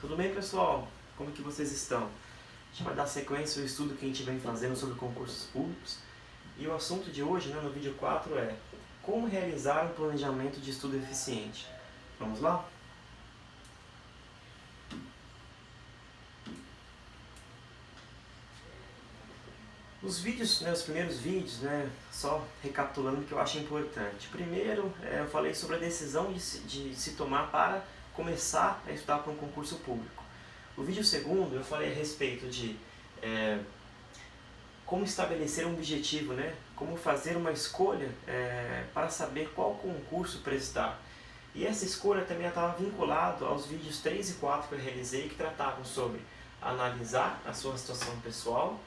Tudo bem, pessoal? Como que vocês estão? A gente vai dar sequência ao estudo que a gente vem fazendo sobre concursos públicos. E o assunto de hoje, no vídeo 4, é como realizar um planejamento de estudo eficiente. Vamos lá? Os vídeos, os primeiros vídeos, só recapitulando o que eu acho importante. Primeiro, eu falei sobre a decisão de se tomar para começar a estudar para um concurso público. O vídeo segundo, eu falei a respeito de como estabelecer um objetivo, como fazer uma escolha para saber qual concurso prestar. E essa escolha também estava vinculada aos vídeos 3 e 4 que eu realizei, que tratavam sobre analisar a sua situação pessoal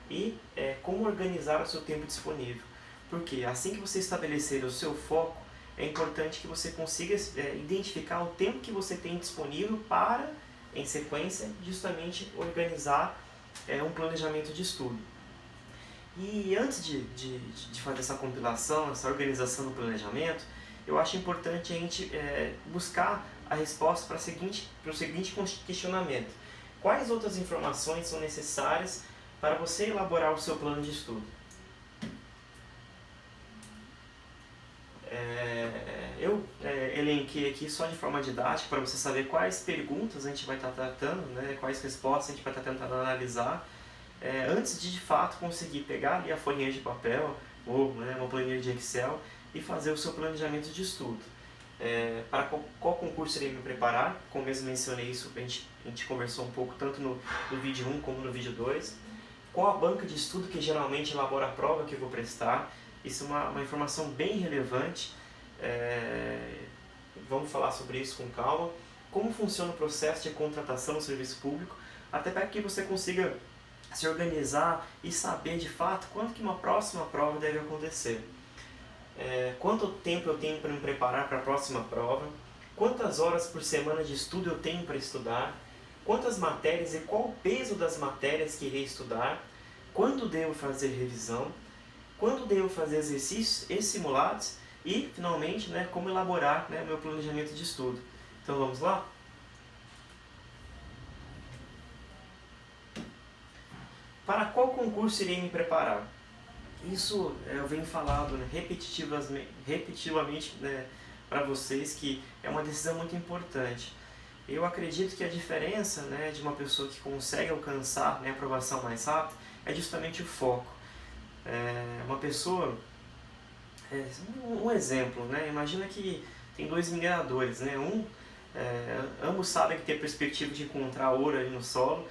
e como organizar o seu tempo disponível. Porque assim que você estabelecer o seu foco, é importante que você consiga identificar o tempo que você tem disponível para, em sequência, justamente organizar um planejamento de estudo. E antes de fazer essa compilação, essa organização do planejamento, eu acho importante a gente buscar a resposta para o seguinte questionamento. Quais outras informações são necessárias para você elaborar o seu plano de estudo? Eu elenquei aqui só de forma didática para você saber quais perguntas a gente vai estar tratando, quais respostas a gente vai estar tentando analisar, antes de fato conseguir pegar ali a folhinha de papel ou uma planilha de Excel e fazer o seu planejamento de estudo. Para qual concurso irei me preparar, como mesmo mencionei isso, a gente conversou um pouco tanto no vídeo 1 como no vídeo 2. Qual a banca de estudo que geralmente elabora a prova que eu vou prestar? Isso é uma informação bem relevante. Vamos falar sobre isso com calma. Como funciona o processo de contratação no serviço público, até para que você consiga se organizar e saber de fato quando que uma próxima prova deve acontecer. Quanto tempo eu tenho para me preparar para a próxima prova, quantas horas por semana de estudo eu tenho para estudar, quantas matérias e qual o peso das matérias que irei estudar, quando devo fazer revisão, quando devo fazer exercícios e simulados e, finalmente, como elaborar o meu planejamento de estudo. Então vamos lá? Para qual concurso irei me preparar? Isso eu venho falando repetitivamente para vocês que é uma decisão muito importante. Eu acredito que a diferença de uma pessoa que consegue alcançar a aprovação mais rápido é justamente o foco. Uma pessoa, um exemplo, imagina que tem dois mineradores, ambos sabem que tem a perspectiva de encontrar ouro ali no solo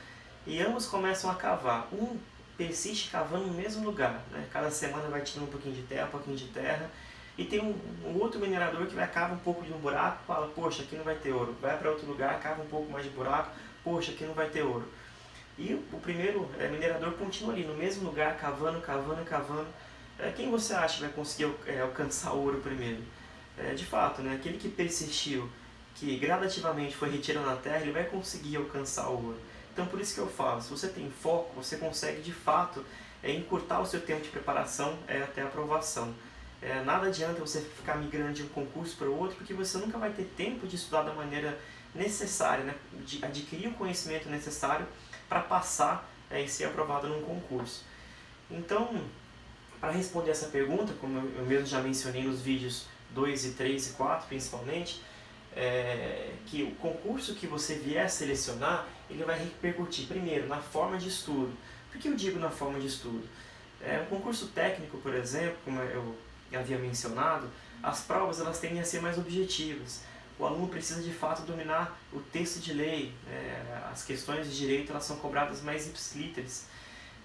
e ambos começam a cavar. Um persiste cavando no mesmo lugar, cada semana vai tirando um pouquinho de terra, e tem um outro minerador que vai cavar um pouco de um buraco e fala, poxa, aqui não vai ter ouro. Vai para outro lugar, cava um pouco mais de buraco, poxa, aqui não vai ter ouro. E o primeiro minerador continua ali no mesmo lugar, cavando. Quem você acha que vai conseguir alcançar o ouro primeiro? De fato, aquele que persistiu, que gradativamente foi retirando a terra, ele vai conseguir alcançar o ouro. Então por isso que eu falo, se você tem foco, você consegue de fato encurtar o seu tempo de preparação até a aprovação. Nada adianta você ficar migrando de um concurso para o outro, porque você nunca vai ter tempo de estudar da maneira necessária, de adquirir o conhecimento necessário para passar e ser aprovado num concurso. Então, para responder essa pergunta, como eu mesmo já mencionei nos vídeos 2, 3 e 4 principalmente, que o concurso que você vier a selecionar, ele vai repercutir primeiro na forma de estudo. Por que eu digo na forma de estudo? Um concurso técnico, por exemplo, como eu havia mencionado, as provas elas tendem a ser mais objetivas. O aluno precisa de fato dominar o texto de lei, as questões de direito elas são cobradas mais ipsis-literis.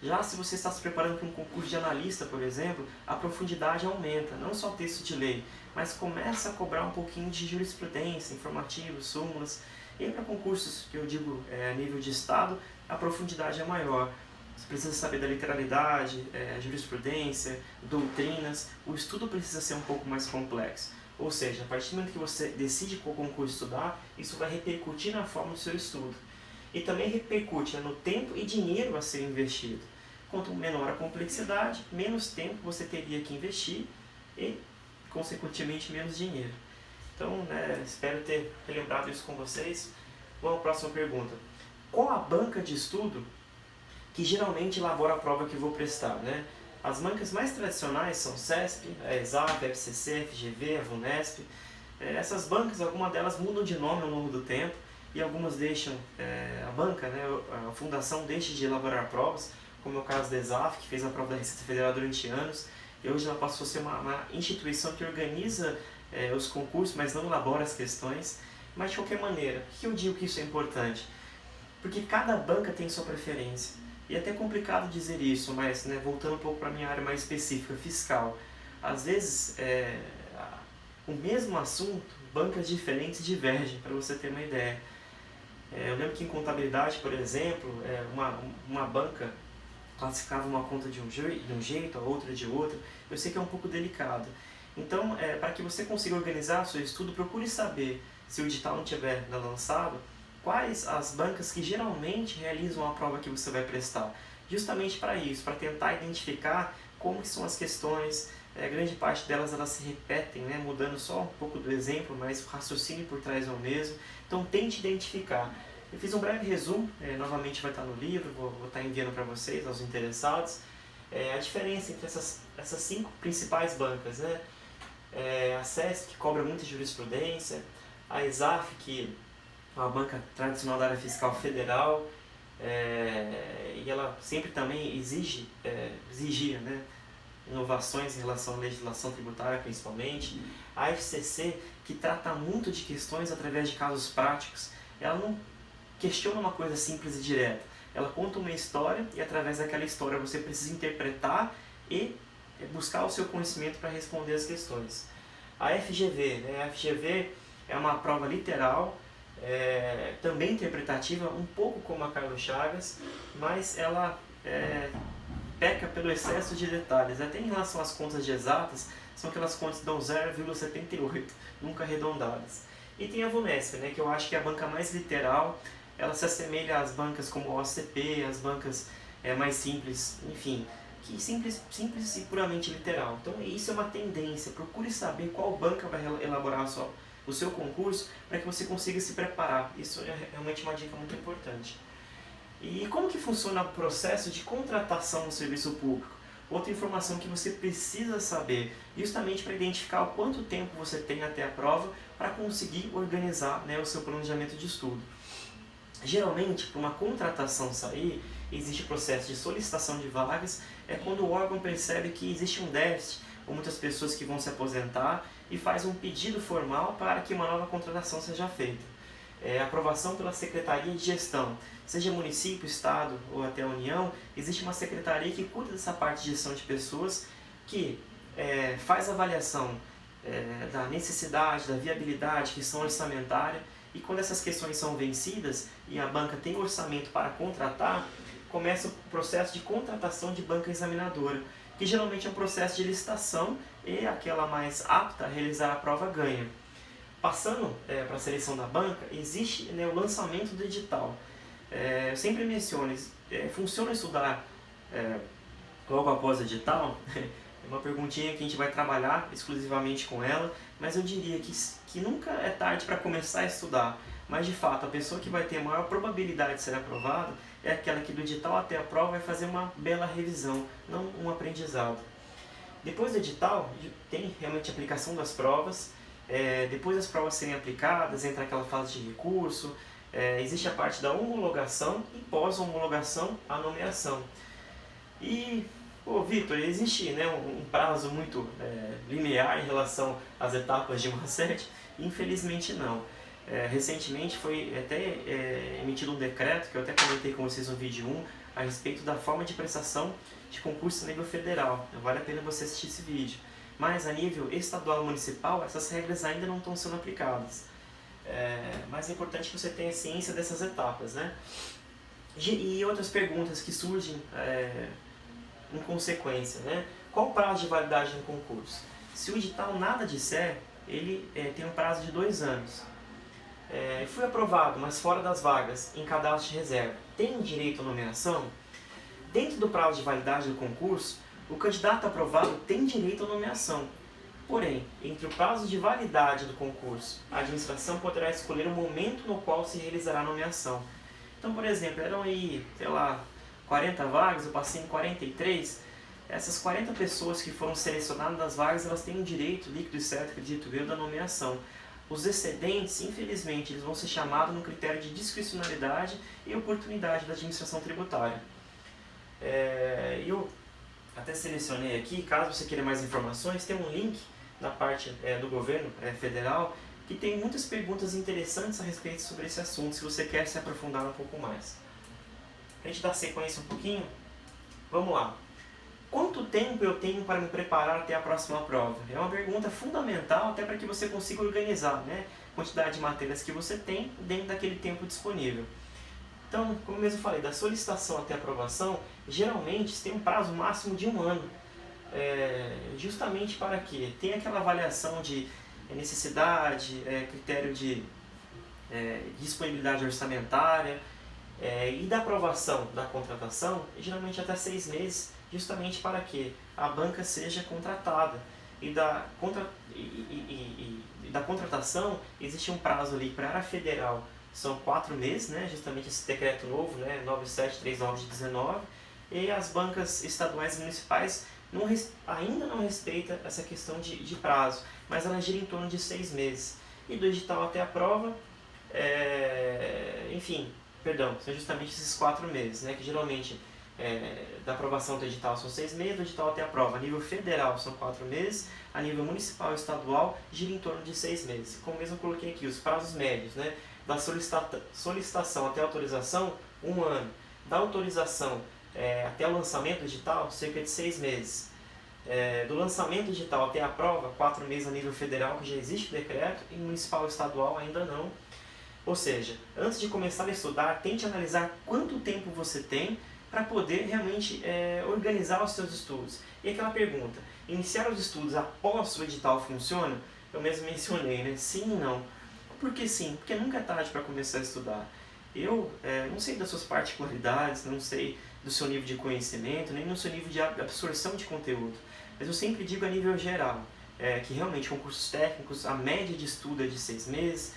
Já se você está se preparando para um concurso de analista, por exemplo, a profundidade aumenta, não só o texto de lei, mas começa a cobrar um pouquinho de jurisprudência, informativos, súmulas. E para concursos que eu digo a nível de estado, a profundidade é maior. Você precisa saber da literalidade, jurisprudência, doutrinas. O estudo precisa ser um pouco mais complexo. Ou seja, a partir do momento que você decide qual concurso estudar, isso vai repercutir na forma do seu estudo. E também repercute no tempo e dinheiro a ser investido. Quanto menor a complexidade, menos tempo você teria que investir e, consequentemente, menos dinheiro. Então, espero ter lembrado isso com vocês. Vamos à próxima pergunta. Qual a banca de estudo que geralmente elabora a prova que eu vou prestar, né? As bancas mais tradicionais são CESP, a ESAP, a FCC, a FGV, a VUNESP. Essas bancas, algumas delas mudam de nome ao longo do tempo e algumas deixam, a banca, né, a fundação deixa de elaborar provas, como é o caso da ESAF, que fez a prova da Receita Federal durante anos, e hoje ela passou a ser uma instituição que organiza os concursos, mas não elabora as questões. Mas de qualquer maneira, por que eu digo que isso é importante? Porque cada banca tem sua preferência. E é até complicado dizer isso, mas né, voltando um pouco para a minha área mais específica, fiscal. Às vezes, o mesmo assunto, bancas diferentes divergem, para você ter uma ideia. Eu lembro que em contabilidade, por exemplo, uma banca classificava uma conta de um jeito, a outra de outro. Eu sei que é um pouco delicado. Então, para que você consiga organizar o seu estudo, procure saber, se o edital não tiver lançado, quais as bancas que geralmente realizam a prova que você vai prestar. Justamente para isso, para tentar identificar como que são as questões. Grande parte delas elas se repetem, né, mudando só um pouco do exemplo, mas o raciocínio por trás é o mesmo. Então tente identificar. Eu fiz um breve resumo, novamente vai estar no livro, vou estar enviando para vocês, aos interessados, a diferença entre essas 5 principais bancas, né? A CESP, que cobra muita jurisprudência, a ESAF, que é uma banca tradicional da área fiscal federal, e ela sempre também exigia, né, inovações em relação à legislação tributária principalmente. A FCC, que trata muito de questões através de casos práticos, ela não questiona uma coisa simples e direta. Ela conta uma história e através daquela história você precisa interpretar e buscar o seu conhecimento para responder as questões. A FGV, né? A FGV é uma prova literal, também interpretativa, um pouco como a Carlos Chagas, mas ela peca pelo excesso de detalhes. Até em relação às contas de exatas, são aquelas contas que dão 0,78, nunca arredondadas. E tem a VUNESP, né, que eu acho que é a banca mais literal. Ela se assemelha às bancas como a OCP, as bancas mais simples, enfim, que simples e puramente literal. Então isso é uma tendência, procure saber qual banca vai elaborar o seu concurso para que você consiga se preparar. Isso é realmente uma dica muito importante. E como que funciona o processo de contratação no serviço público? Outra informação que você precisa saber, justamente para identificar o quanto tempo você tem até a prova para conseguir organizar, né, o seu planejamento de estudo. Geralmente, para uma contratação sair, existe o processo de solicitação de vagas, é quando o órgão percebe que existe um déficit, ou muitas pessoas que vão se aposentar, e faz um pedido formal para que uma nova contratação seja feita. Aprovação pela Secretaria de Gestão, seja município, estado ou até a União, existe uma secretaria que cuida dessa parte de gestão de pessoas, que faz a avaliação da necessidade, da viabilidade, questão orçamentária, e quando essas questões são vencidas e a banca tem orçamento para contratar, começa o processo de contratação de banca examinadora, que geralmente é um processo de licitação e aquela mais apta a realizar a prova ganha. Passando para a seleção da banca, existe, né, o lançamento do edital. Eu sempre menciono, funciona estudar logo após o edital? É uma perguntinha que a gente vai trabalhar exclusivamente com ela, mas eu diria que nunca é tarde para começar a estudar. Mas de fato, a pessoa que vai ter a maior probabilidade de ser aprovada é aquela que do edital até a prova vai fazer uma bela revisão, não um aprendizado. Depois do edital, tem realmente a aplicação das provas. Depois das provas serem aplicadas, entra aquela fase de recurso, existe a parte da homologação e pós-homologação a nomeação. E, Vitor, existe, né, um prazo muito linear em relação às etapas de uma sete? Infelizmente não. Recentemente foi até emitido um decreto, que eu até comentei com vocês no vídeo 1, a respeito da forma de prestação de concurso a nível federal. Vale a pena você assistir esse vídeo. Mas a nível estadual e municipal, essas regras ainda não estão sendo aplicadas. Mas é importante que você tenha ciência dessas etapas, né? E outras perguntas que surgem em consequência, né? Qual o prazo de validade no concurso? Se o edital nada disser, ele tem um prazo de 2 anos. Fui aprovado, mas fora das vagas, em cadastro de reserva. Tem direito à nomeação? Dentro do prazo de validade do concurso, o candidato aprovado tem direito à nomeação. Porém, entre o prazo de validade do concurso, a administração poderá escolher o momento no qual se realizará a nomeação. Então, por exemplo, eram aí, sei lá, 40 vagas, eu passei em 43. Essas 40 pessoas que foram selecionadas das vagas, elas têm um direito líquido e certo, acredito eu, da nomeação. Os excedentes, infelizmente, eles vão ser chamados no critério de discricionalidade e oportunidade da administração tributária. Eu até selecionei aqui, caso você queira mais informações, tem um link na parte do governo federal que tem muitas perguntas interessantes a respeito sobre esse assunto, se você quer se aprofundar um pouco mais. A gente dá sequência um pouquinho? Vamos lá. Quanto tempo eu tenho para me preparar até a próxima prova? É uma pergunta fundamental até para que você consiga organizar, né, a quantidade de matérias que você tem dentro daquele tempo disponível. Então, como eu mesmo falei, da solicitação até a aprovação, geralmente tem um prazo máximo de 1 ano. Justamente para quê? Tem aquela avaliação de necessidade, critério de disponibilidade orçamentária e da aprovação da contratação, geralmente até 6 meses, justamente para que a banca seja contratada. E da contratação existe um prazo ali para a área federal, são 4 meses, né, justamente esse decreto novo, né, 9739 de 19, e as bancas estaduais e municipais ainda não respeitam essa questão de prazo, mas ela gira em torno de 6 meses. E do edital até a prova, são justamente esses 4 meses, né, que geralmente da aprovação do edital são 6 meses, do edital até a prova. A nível federal são 4 meses, a nível municipal e estadual gira em torno de 6 meses. Como mesmo eu coloquei aqui, os prazos médios, né, da solicitação até a autorização, 1 ano. Da autorização até o lançamento do edital, cerca de 6 meses. Do lançamento do edital até a prova, 4 meses a nível federal, que já existe o decreto, e municipal e estadual ainda não. Ou seja, antes de começar a estudar, tente analisar quanto tempo você tem para poder realmente organizar os seus estudos. E aquela pergunta, iniciar os estudos após o edital funciona? Eu mesmo mencionei, né? Sim e não. Por que sim? Porque nunca é tarde para começar a estudar. Eu não sei das suas particularidades, não sei do seu nível de conhecimento, nem do seu nível de absorção de conteúdo. Mas eu sempre digo a nível geral, que realmente concursos técnicos, a média de estudo é de 6 meses,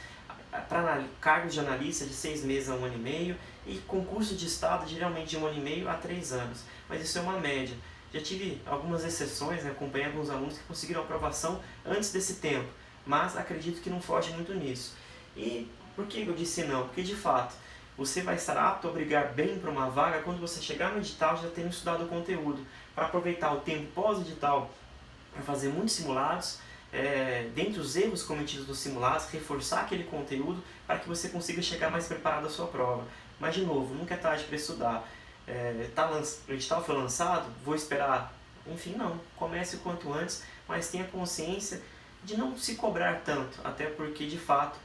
para cargos de analista de 6 meses a 1 ano e meio, e concurso de estado geralmente de 1 ano e meio a 3 anos. Mas isso é uma média. Já tive algumas exceções, né, acompanhei alguns alunos que conseguiram aprovação antes desse tempo, mas acredito que não foge muito nisso. E por que eu disse não? Porque de fato, você vai estar apto a brigar bem para uma vaga quando você chegar no edital já tendo estudado o conteúdo, para aproveitar o tempo pós-edital para fazer muitos simulados, dentre os erros cometidos nos simulados, reforçar aquele conteúdo para que você consiga chegar mais preparado à sua prova. Mas de novo, nunca é tarde para estudar. O edital foi lançado, vou esperar. Enfim, não. Comece o quanto antes, mas tenha consciência de não se cobrar tanto, até porque de fato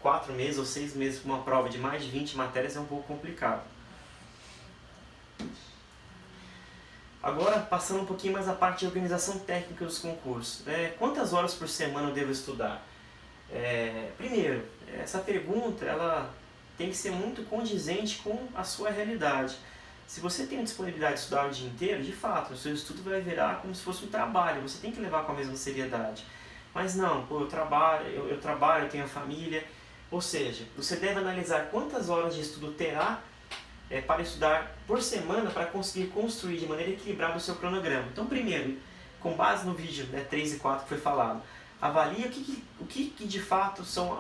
4 meses ou 6 meses para uma prova de mais de 20 matérias é um pouco complicado. Agora, passando um pouquinho mais a parte de organização técnica dos concursos. Quantas horas por semana eu devo estudar? Primeiro, essa pergunta ela tem que ser muito condizente com a sua realidade. Se você tem a disponibilidade de estudar o dia inteiro, de fato, o seu estudo vai virar como se fosse um trabalho, você tem que levar com a mesma seriedade. Mas não, eu trabalho, eu tenho a família, ou seja, você deve analisar quantas horas de estudo terá para estudar por semana para conseguir construir de maneira equilibrada o seu cronograma. Então, primeiro, com base no vídeo 3 e 4 que foi falado, avalie o que de fato são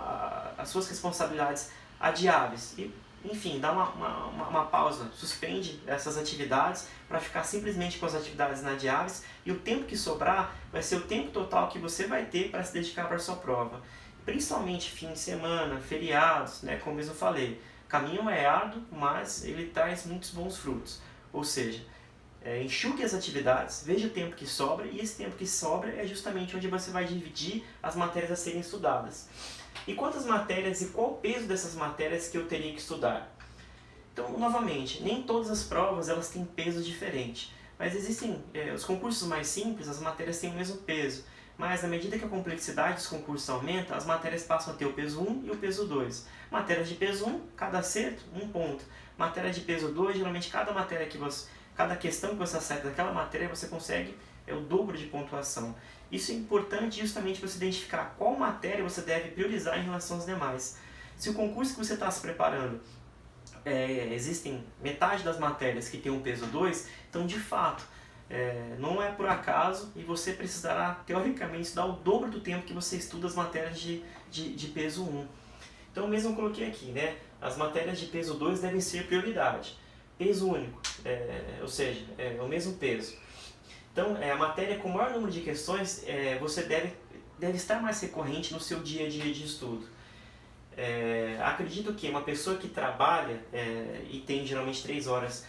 as suas responsabilidades adiáveis e, enfim, dá uma pausa, suspende essas atividades para ficar simplesmente com as atividades inadiáveis e o tempo que sobrar vai ser o tempo total que você vai ter para se dedicar para a sua prova. Principalmente fim de semana, feriados, como eu mesmo falei. O caminho é árduo, mas ele traz muitos bons frutos. Ou seja, enxugue as atividades, veja o tempo que sobra e esse tempo que sobra é justamente onde você vai dividir as matérias a serem estudadas. E quantas matérias e qual o peso dessas matérias que eu teria que estudar? Então, novamente, nem todas as provas elas têm peso diferente, mas existem os concursos mais simples, as matérias têm o mesmo peso, mas à medida que a complexidade dos concursos aumenta, as matérias passam a ter o peso 1 e o peso 2. Matérias de peso 1, cada acerto, 1 ponto. Matéria de peso 2, geralmente cada questão que você acerta daquela matéria você consegue o dobro de pontuação. Isso é importante justamente para você identificar qual matéria você deve priorizar em relação às demais. Se o concurso que você está se preparando existem metade das matérias que tem um peso 2, então de fato não é por acaso e você precisará teoricamente estudar o dobro do tempo que você estuda as matérias de peso 1. Então mesmo eu coloquei aqui, né, as matérias de peso 2 devem ser prioridade. Peso único, ou seja, é o mesmo peso. Então a matéria com o maior número de questões você deve estar mais recorrente no seu dia a dia de estudo. Acredito que uma pessoa que trabalha e tem geralmente 3 horas,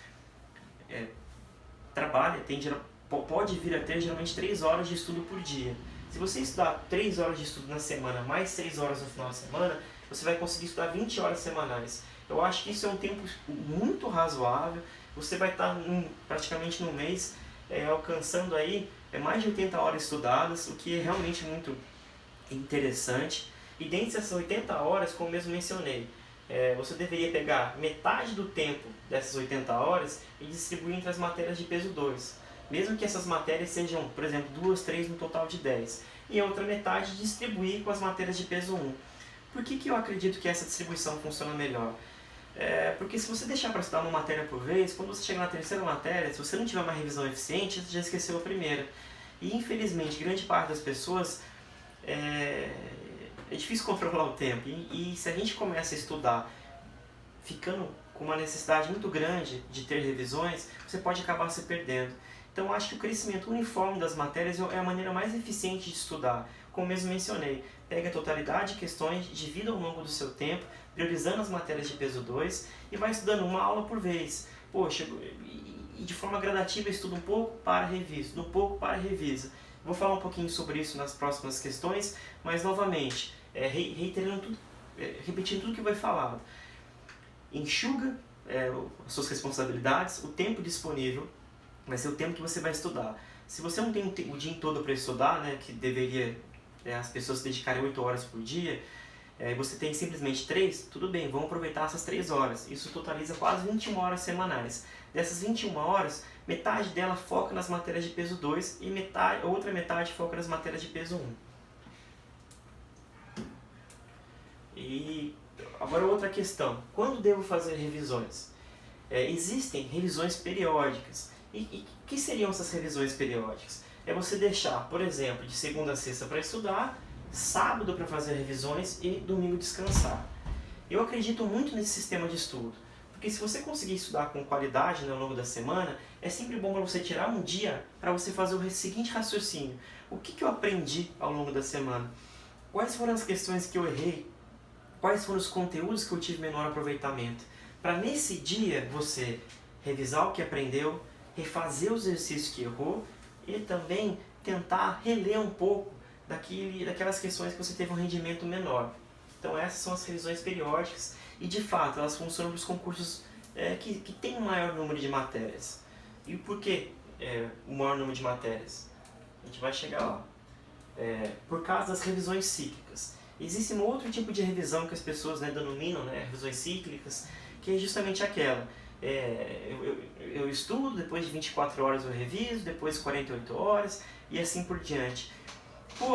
pode vir a ter geralmente 3 horas de estudo por dia. Se você estudar 3 horas de estudo na semana, mais 6 horas no final de semana, você vai conseguir estudar 20 horas semanais. Eu acho que isso é um tempo muito razoável. Você vai estar praticamente no mês alcançando aí mais de 80 horas estudadas, o que é realmente muito interessante. E dentre essas 80 horas, como eu mesmo mencionei, você deveria pegar metade do tempo dessas 80 horas e distribuir entre as matérias de peso 2. Mesmo que essas matérias sejam, por exemplo, 2, 3 no total de 10. E a outra metade distribuir com as matérias de peso 1. Por que eu acredito que essa distribuição funciona melhor? Porque se você deixar para estudar uma matéria por vez, quando você chegar na terceira matéria, se você não tiver uma revisão eficiente, você já esqueceu a primeira. E infelizmente, grande parte das pessoas é difícil controlar o tempo e se a gente começa a estudar ficando com uma necessidade muito grande de ter revisões, você pode acabar se perdendo. Então acho que o crescimento uniforme das matérias é a maneira mais eficiente de estudar. Como mesmo mencionei, pega a totalidade de questões, divida ao longo do seu tempo, priorizando as matérias de peso 2 e vai estudando uma aula por vez. Poxa, e de forma gradativa estuda um pouco, para, revisa, um pouco, para, revisa. Vou falar um pouquinho sobre isso nas próximas questões, mas novamente, reiterando tudo, repetindo tudo que foi falado. Enxuga as suas responsabilidades, o tempo disponível vai ser o tempo que você vai estudar. Se você não tem o dia todo para estudar, né, que deveria as pessoas se dedicarem 8 horas por dia, você tem simplesmente 3, tudo bem, vamos aproveitar essas 3 horas. Isso totaliza quase 21 horas semanais. Dessas 21 horas, metade dela foca nas matérias de peso 2 e outra metade foca nas matérias de peso 1. E agora outra questão, quando devo fazer revisões? Existem revisões periódicas. E que seriam essas revisões periódicas? É você deixar, por exemplo, de segunda a sexta para estudar, sábado para fazer revisões e domingo descansar. Eu acredito muito nesse sistema de estudo, porque se você conseguir estudar com qualidade ao longo da semana, é sempre bom para você tirar um dia para você fazer o seguinte raciocínio. O que eu aprendi ao longo da semana? Quais foram as questões que eu errei? Quais foram os conteúdos que eu tive menor aproveitamento? Para nesse dia você revisar o que aprendeu, refazer os exercícios que errou e também tentar reler um pouco daquelas questões que você teve um rendimento menor. Então essas são as revisões periódicas e de fato elas funcionam para os concursos que têm um maior número de matérias. E por que o maior número de matérias? A gente vai chegar lá. Por causa das revisões cíclicas. Existe um outro tipo de revisão que as pessoas denominam revisões cíclicas, que é justamente aquela. Eu estudo, depois de 24 horas eu reviso, depois de 48 horas e assim por diante.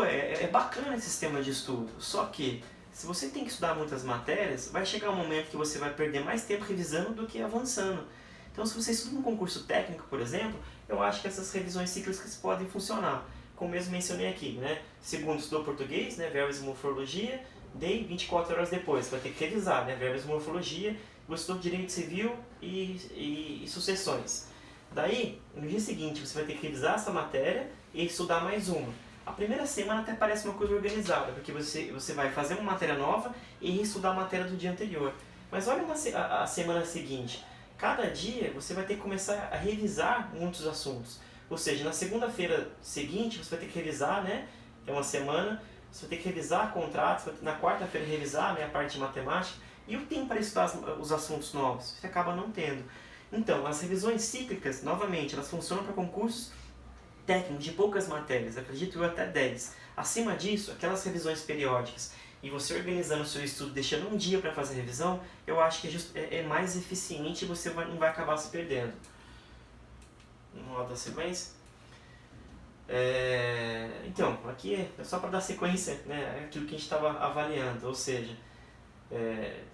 É bacana esse sistema de estudo, só que se você tem que estudar muitas matérias, vai chegar um momento que você vai perder mais tempo revisando do que avançando. Então se você estuda um concurso técnico, por exemplo, eu acho que essas revisões cíclicas podem funcionar. Como mesmo mencionei aqui, segundo estudou português, verbos e morfologia, daí 24 horas depois, você vai ter que revisar, verbos e morfologia, você estudou direito civil e sucessões. Daí, no dia seguinte, você vai ter que revisar essa matéria e estudar mais uma. A primeira semana até parece uma coisa organizada, porque você vai fazer uma matéria nova e estudar a matéria do dia anterior. Mas olha a semana seguinte. Cada dia você vai ter que começar a revisar muitos assuntos. Ou seja, na segunda-feira seguinte você vai ter que revisar, é uma semana, você vai ter que revisar contratos, na quarta-feira revisar a parte de matemática, e o tempo para estudar os assuntos novos, você acaba não tendo. Então, as revisões cíclicas, novamente, elas funcionam para concursos técnicos de poucas matérias, acredito eu até 10. Acima disso, aquelas revisões periódicas, e você organizando o seu estudo, deixando um dia para fazer revisão, eu acho que é mais eficiente e você não vai acabar se perdendo. Vamos lá da sequência. Então, aqui é só para dar sequência, né, aquilo que a gente estava avaliando, ou seja,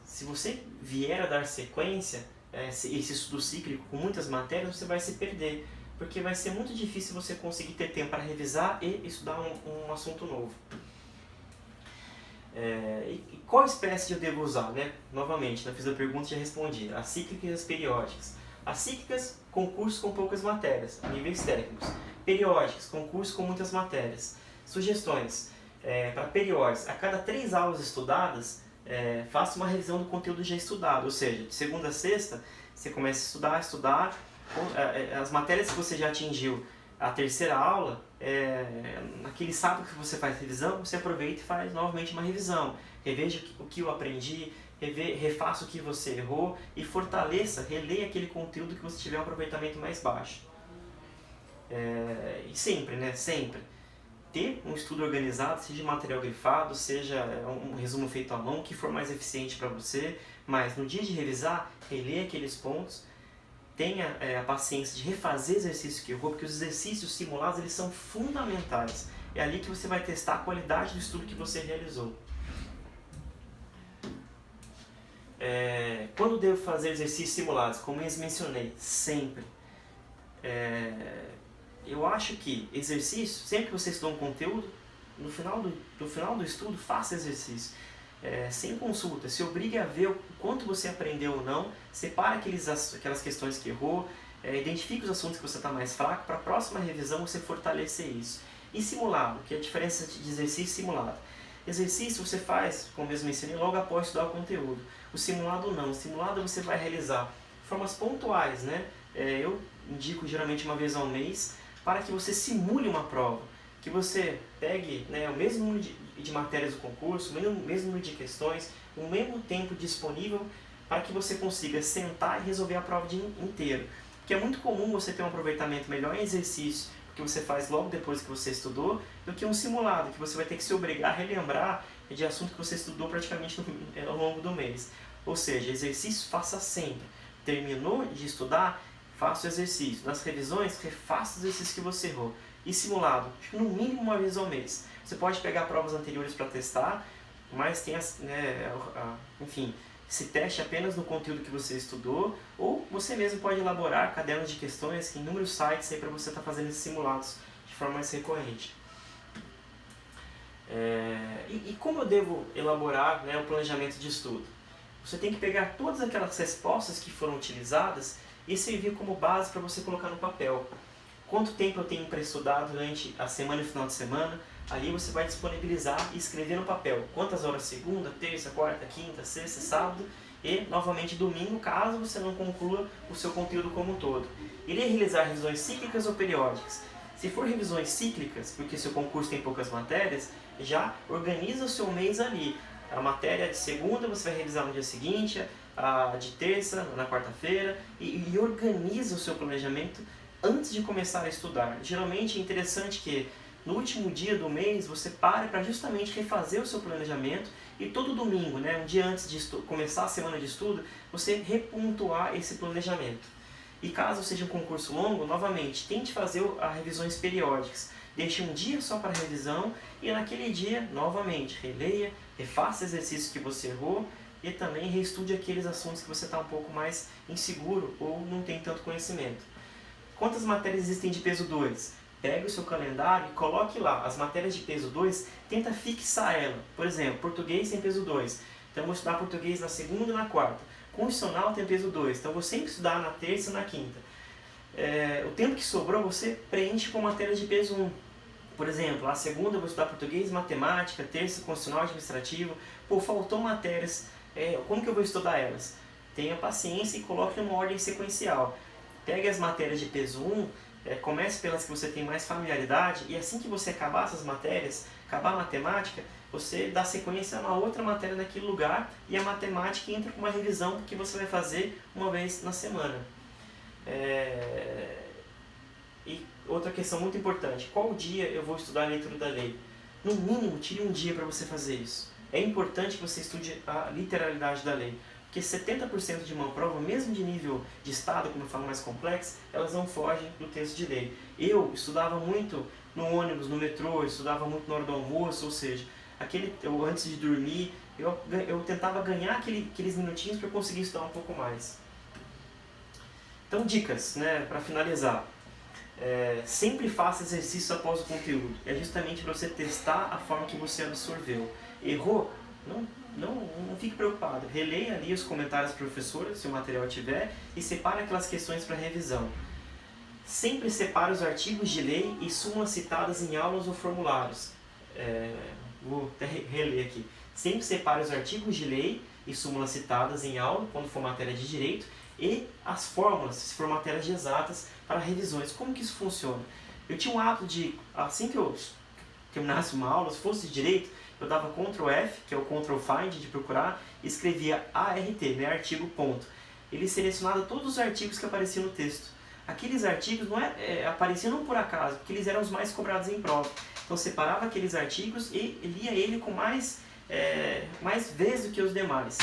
se você vier a dar sequência, esse estudo cíclico com muitas matérias, você vai se perder, porque vai ser muito difícil você conseguir ter tempo para revisar e estudar um assunto novo. E qual espécie eu devo usar, né? Novamente, eu fiz a pergunta e já respondi. As cíclicas e as periódicas. As cíclicas, concursos com poucas matérias, níveis técnicos. Periódicas, concursos com muitas matérias. Sugestões. Para periódicas, a cada 3 aulas estudadas, faça uma revisão do conteúdo já estudado. Ou seja, de segunda a sexta, você começa a estudar as matérias que você já atingiu. A terceira aula, naquele sábado que você faz revisão, você aproveita e faz novamente uma revisão. Reveja o que eu aprendi, refaça o que você errou e fortaleça, releia aquele conteúdo que você tiver um aproveitamento mais baixo. E sempre, né? Sempre. Ter um estudo organizado, seja material grifado, seja um resumo feito à mão, que for mais eficiente para você, mas no dia de revisar, releia aqueles pontos. Tenha a paciência de refazer exercícios que errou, porque os exercícios simulados eles são fundamentais. É ali que você vai testar a qualidade do estudo que você realizou. Quando devo fazer exercícios simulados? Como eu mencionei, sempre. Eu acho que exercício, sempre que você estudar um conteúdo, no final do estudo, faça exercício. Sem consulta, se obrigue a ver o quanto você aprendeu ou não, separe aquelas questões que errou, identifique os assuntos que você está mais fraco, para a próxima revisão você fortalecer isso. E simulado, que é a diferença de exercício e simulado. Exercício você faz, como eu mencionei, logo após estudar o conteúdo. O simulado não, o simulado você vai realizar de formas pontuais, né? Eu indico geralmente uma vez ao mês, para que você simule uma prova. Que você pegue, né, o mesmo número de matérias do concurso, o mesmo número de questões, o mesmo tempo disponível para que você consiga sentar e resolver a prova inteiro. Porque é muito comum você ter um aproveitamento melhor em exercício, que você faz logo depois que você estudou, do que um simulado, que você vai ter que se obrigar a relembrar de assunto que você estudou praticamente ao longo do mês. Ou seja, exercício faça sempre. Terminou de estudar, faça o exercício. Nas revisões, refaça os exercícios que você errou. E simulado, no mínimo uma vez ao mês. Você pode pegar provas anteriores para testar, mas tem enfim, se teste apenas no conteúdo que você estudou, ou você mesmo pode elaborar cadernos de questões em inúmeros sites para você estar fazendo esses simulados de forma mais recorrente. E como eu devo elaborar, né, o planejamento de estudo? Você tem que pegar todas aquelas respostas que foram utilizadas e servir como base para você colocar no papel. Quanto tempo eu tenho para estudar durante a semana e o final de semana? Ali você vai disponibilizar e escrever no papel. Quantas horas segunda, terça, quarta, quinta, sexta, sábado e, novamente, domingo, caso você não conclua o seu conteúdo como um todo. Irei realizar revisões cíclicas ou periódicas. Se for revisões cíclicas, porque seu concurso tem poucas matérias, já organiza o seu mês ali. A matéria de segunda você vai revisar no dia seguinte, a de terça, na quarta-feira, e organiza o seu planejamento antes de começar a estudar. Geralmente é interessante que no último dia do mês você pare para justamente refazer o seu planejamento e todo domingo, né, um dia antes de começar a semana de estudo, você repontuar esse planejamento. E caso seja um concurso longo, novamente, tente fazer as revisões periódicas. Deixe um dia só para revisão e naquele dia, novamente, releia, refaça exercícios que você errou e também reestude aqueles assuntos que você está um pouco mais inseguro ou não tem tanto conhecimento. Quantas matérias existem de peso 2? Pega o seu calendário e coloque lá as matérias de peso 2, tenta fixar ela. Por exemplo, português tem peso 2, então eu vou estudar português na segunda e na quarta. Constitucional tem peso 2, então eu vou sempre estudar na terça e na quinta. O tempo que sobrou você preenche com matérias de peso 1. Por exemplo, a segunda eu vou estudar português, matemática, terça, constitucional, administrativo. Pô, faltou matérias, como que eu vou estudar elas? Tenha paciência e coloque numa ordem sequencial. Pegue as matérias de peso 1, comece pelas que você tem mais familiaridade e assim que você acabar essas matérias, acabar a matemática, você dá sequência a uma outra matéria naquele lugar e a matemática entra com uma revisão que você vai fazer uma vez na semana. E outra questão muito importante, qual dia eu vou estudar a leitura da lei? No mínimo, tire um dia para você fazer isso. É importante que você estude a literalidade da lei, porque porque 70% de uma prova, mesmo de nível de estado, como eu falo mais complexo, elas não fogem do texto de lei. Eu estudava muito no ônibus, no metrô, eu estudava muito na hora do almoço, ou seja, antes de dormir, eu tentava ganhar aqueles minutinhos para eu conseguir estudar um pouco mais. Então, dicas, né, para finalizar. Sempre faça exercício após o conteúdo. É justamente para você testar a forma que você absorveu. Errou? Não fique preocupado. Releia ali os comentários dos professores, se o material tiver, e separe aquelas questões para revisão. Sempre separe os artigos de lei e súmulas citadas em aulas ou formulários. Vou até reler aqui. Sempre separe os artigos de lei e súmulas citadas em aula, quando for matéria de direito, e as fórmulas, se for matérias de exatas, para revisões. Como que isso funciona? Eu tinha um hábito de, assim que eu terminasse uma aula, se fosse de direito, eu dava Ctrl F, que é o Ctrl Find, de procurar, e escrevia ART, né, artigo ponto. Ele selecionava todos os artigos que apareciam no texto. Aqueles artigos apareciam não por acaso, porque eles eram os mais cobrados em prova. Então separava aqueles artigos e lia ele com mais vezes do que os demais.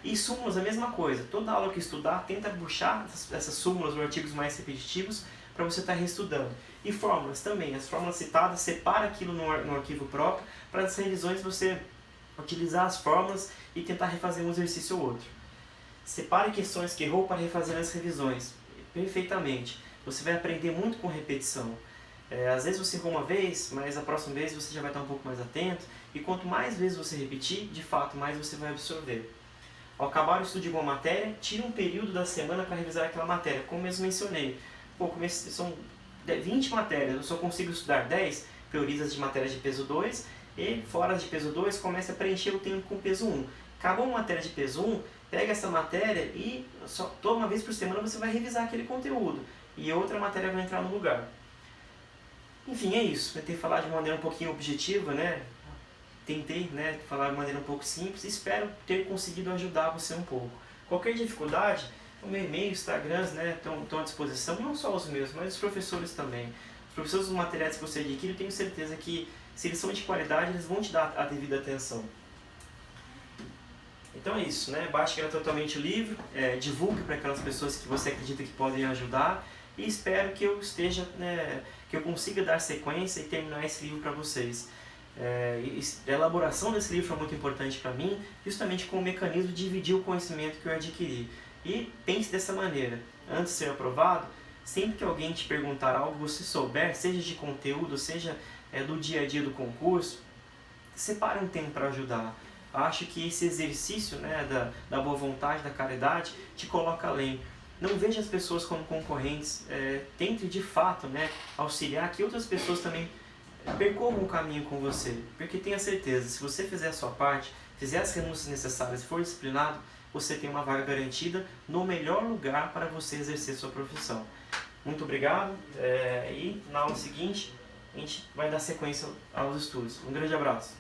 E súmulas a mesma coisa. Toda aula que estudar, tenta puxar essas súmulas ou artigos mais repetitivos para você estar reestudando. E fórmulas também. As fórmulas citadas, separa aquilo no arquivo próprio, para as revisões você utilizar as fórmulas e tentar refazer um exercício ou outro. Separe questões que errou para refazer nas revisões. Perfeitamente. Você vai aprender muito com repetição. Às vezes você errou uma vez, mas a próxima vez você já vai estar um pouco mais atento. E quanto mais vezes você repetir, de fato, mais você vai absorver. Ao acabar o estudo de uma matéria, tire um período da semana para revisar aquela matéria, como mesmo mencionei. São 20 matérias, eu só consigo estudar 10, prioriza as de matérias de peso 2, e fora as de peso 2, comece a preencher o tempo com peso 1. Acabou uma matéria de peso 1, pega essa matéria e toda uma vez por semana você vai revisar aquele conteúdo, e outra matéria vai entrar no lugar. Enfim, é isso. Tentei falar de uma maneira um pouquinho objetiva, né? Tentei, falar de maneira um pouco simples e espero ter conseguido ajudar você um pouco. Qualquer dificuldade, o meu e-mail, Instagrams, estão à disposição, não só os meus, mas os professores também. Os professores dos materiais que você adquire, eu tenho certeza que, se eles são de qualidade, eles vão te dar a devida atenção. Então é isso, baixe gratuitamente o livro, divulgue para aquelas pessoas que você acredita que podem ajudar e espero que que eu consiga dar sequência e terminar esse livro para vocês. A elaboração desse livro foi muito importante para mim, justamente com o mecanismo de dividir o conhecimento que eu adquiri. E pense dessa maneira, antes de ser aprovado, sempre que alguém te perguntar algo que você souber, seja de conteúdo, seja do dia a dia do concurso, separe um tempo para ajudar. Acho que esse exercício da boa vontade, da caridade, te coloca além. Não veja as pessoas como concorrentes, tente de fato auxiliar que outras pessoas também percorram um caminho com você, porque tenha certeza, se você fizer a sua parte, fizer as renúncias necessárias e for disciplinado, você tem uma vaga garantida no melhor lugar para você exercer sua profissão. Muito obrigado e na aula seguinte a gente vai dar sequência aos estudos. Um grande abraço.